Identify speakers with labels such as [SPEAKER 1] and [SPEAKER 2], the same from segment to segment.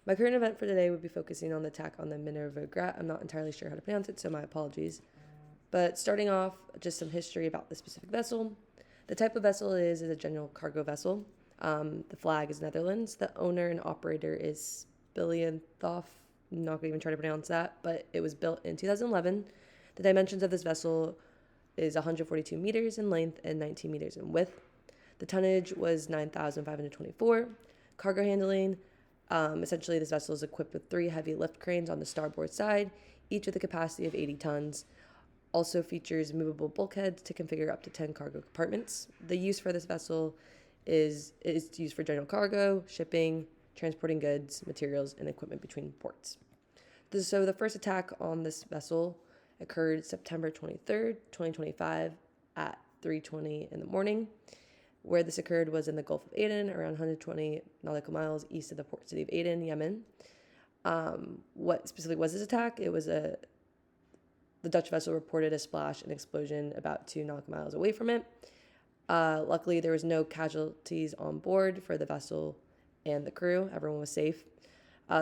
[SPEAKER 1] My current event for today would be focusing on the attack on the Minervagracht. I'm not entirely sure how to pronounce it, so my apologies. But starting off, just some history about the specific vessel. The type of vessel is a general cargo vessel. The flag is Netherlands. The owner and operator is Billienthoff. I'm not going to even try to pronounce that, but it was built in 2011. The dimensions of this vessel is 142 meters in length and 19 meters in width. The tonnage was 9,524. Cargo handling. Essentially, this vessel is equipped with 3 heavy lift cranes on the starboard side, each with a capacity of 80 tons. Also features movable bulkheads to configure up to 10 cargo compartments. The use for this vessel is used for general cargo, shipping, transporting goods, materials, and equipment between ports. So the first attack on this vessel occurred September 23rd, 2025 at 3:20 in the morning. Where this occurred was in the Gulf of Aden, around 120 nautical miles east of the port city of Aden, Yemen. What specifically was this attack? The Dutch vessel reported a splash and explosion about 2 nautical miles away from it. Luckily, there was no casualties on board for the vessel and the crew. Everyone was safe.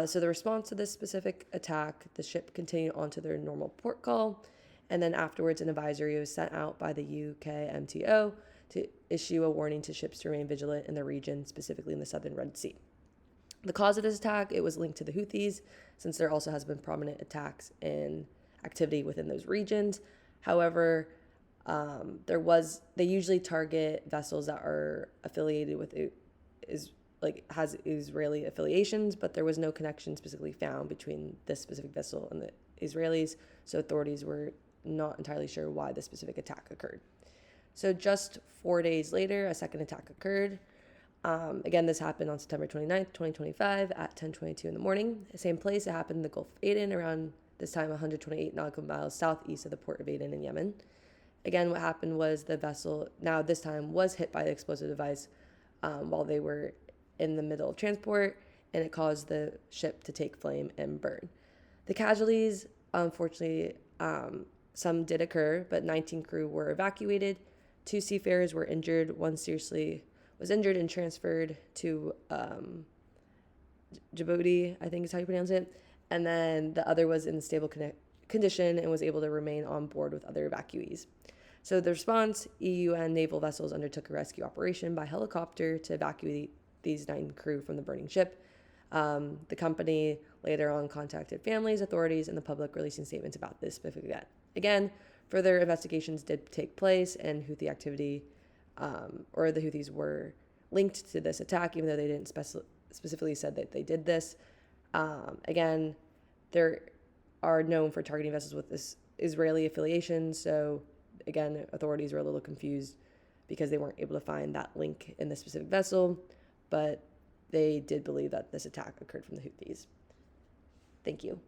[SPEAKER 1] So the response to this specific attack, the ship continued on to their normal port call, and then afterwards an advisory was sent out by the UK MTO to issue a warning to ships to remain vigilant in the region, specifically in the southern Red Sea. The cause of this attack, it was linked to the Houthis, since there also has been prominent attacks and activity within those regions. However, they usually target vessels that are affiliated with has Israeli affiliations, but there was no connection specifically found between this specific vessel and the Israelis, so authorities were not entirely sure why this specific attack occurred. So just 4 days later, a second attack occurred. Again, this happened on September 29th, 2025 at 10:22 in the morning. The same place, it happened in the Gulf of Aden around this time 128 nautical miles southeast of the port of Aden in Yemen. Again, what happened was the vessel, now this time, was hit by the explosive device while they were in the middle of transport, and it caused the ship to take flame and burn. The casualties, unfortunately, some did occur, but 19 crew were evacuated. 2 seafarers were injured. One seriously was injured and transferred to Djibouti, I think is how you pronounce it. And then the other was in stable condition and was able to remain on board with other evacuees. So the response, EU and naval vessels undertook a rescue operation by helicopter to evacuate these 9 crew from the burning ship. The company later on contacted families, authorities, and the public, releasing statements about this specific event. Again, further investigations did take place, and Houthi activity, or the Houthis were linked to this attack, even though they didn't specifically said that they did this. Again, they are known for targeting vessels with this Israeli affiliation, so again, authorities were a little confused because they weren't able to find that link in this specific vessel, but they did believe that this attack occurred from the Houthis. Thank you.